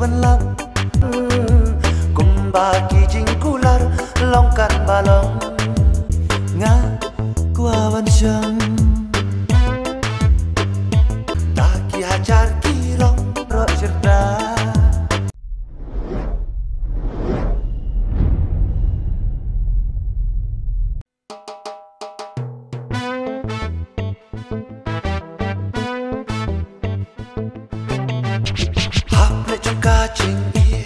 benlam kumbaki jingkular longkan balong nga kuawan syang taki hajar kirong ro cerda haple kacing ie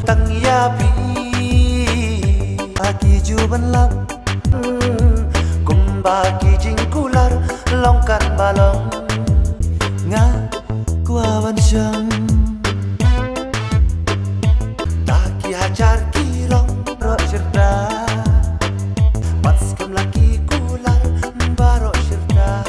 tang yapi aki juban lam kumbaki jingkular longkan balong nga kuawan syang taki hajar kirong ro cerda paskem laki kular baro cerda.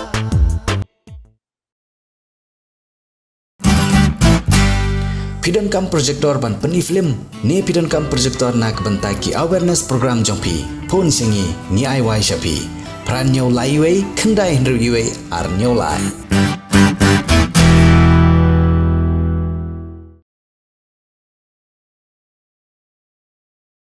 Pidon kam projector ban peni film ni pidon kam projector nak bentaki awareness program jompi pon singi ni ai wai shapi pran nyau lai wei kendai hendru iwe ar nyau lai